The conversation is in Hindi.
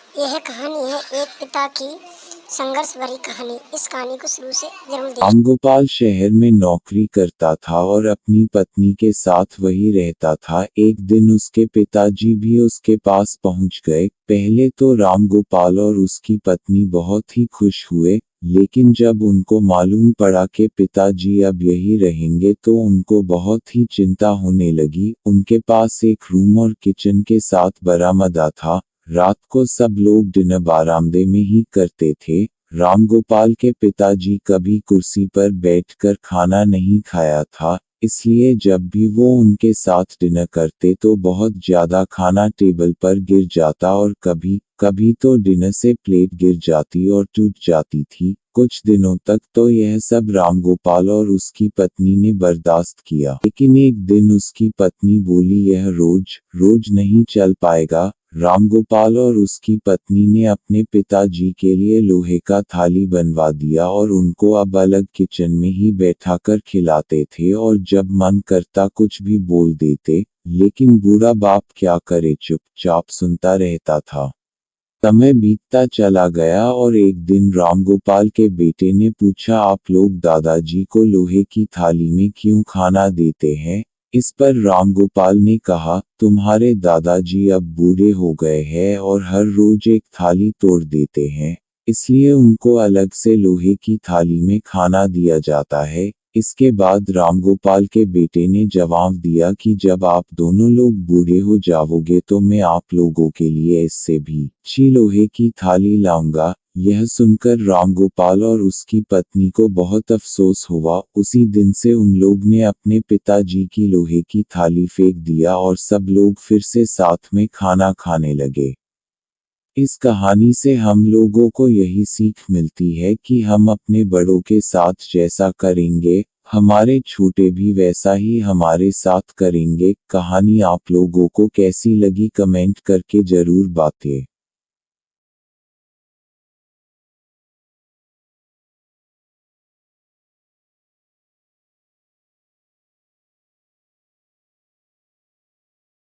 यह कहानी है एक पिता की संघर्ष भरी कहानी। इस कहानी को शुरू से जरूर देखें। रामगोपाल शहर में नौकरी करता था और अपनी पत्नी के साथ वही रहता था। एक दिन उसके पिताजी भी उसके पास पहुंच गए। पहले तो रामगोपाल और उसकी पत्नी बहुत ही खुश हुए, लेकिन जब उनको मालूम पड़ा कि पिताजी अब यही रहेंगे तो उनको बहुत ही चिंता होने लगी। उनके पास एक रूम और किचन के साथ बरामदा था। रात को सब लोग डिनर बरामदे में ही करते थे। रामगोपाल के पिताजी कभी कुर्सी पर बैठकर खाना नहीं खाया था, इसलिए जब भी वो उनके साथ डिनर करते तो बहुत ज्यादा खाना टेबल पर गिर जाता और कभी कभी तो डिनर से प्लेट गिर जाती और टूट जाती थी। कुछ दिनों तक तो यह सब रामगोपाल और उसकी पत्नी ने बर्दाश्त किया, लेकिन एक दिन उसकी पत्नी बोली यह रोज रोज नहीं चल पाएगा। रामगोपाल और उसकी पत्नी ने अपने पिताजी के लिए लोहे का थाली बनवा दिया और उनको अब अलग किचन में ही बैठाकर खिलाते थे और जब मन करता कुछ भी बोल देते, लेकिन बूढ़ा बाप क्या करे, चुपचाप सुनता रहता था। समय बीतता चला गया और एक दिन रामगोपाल के बेटे ने पूछा, आप लोग दादाजी को लोहे की थाली में क्यों खाना देते हैं? इस पर रामगोपाल ने कहा, तुम्हारे दादाजी अब बूढ़े हो गए हैं और हर रोज एक थाली तोड़ देते हैं, इसलिए उनको अलग से लोहे की थाली में खाना दिया जाता है। इसके बाद रामगोपाल के बेटे ने जवाब दिया कि जब आप दोनों लोग बूढ़े हो जाओगे तो मैं आप लोगों के लिए इससे भी अच्छी लोहे की थाली लाऊंगा। यह सुनकर रामगोपाल और उसकी पत्नी को बहुत अफसोस हुआ। उसी दिन से उन लोग ने अपने पिताजी की लोहे की थाली फेंक दिया और सब लोग फिर से साथ में खाना खाने लगे। इस कहानी से हम लोगों को यही सीख मिलती है कि हम अपने बड़ों के साथ जैसा करेंगे, हमारे छोटे भी वैसा ही हमारे साथ करेंगे। कहानी आप लोगों को कैसी लगी कमेंट करके जरूर बताएं।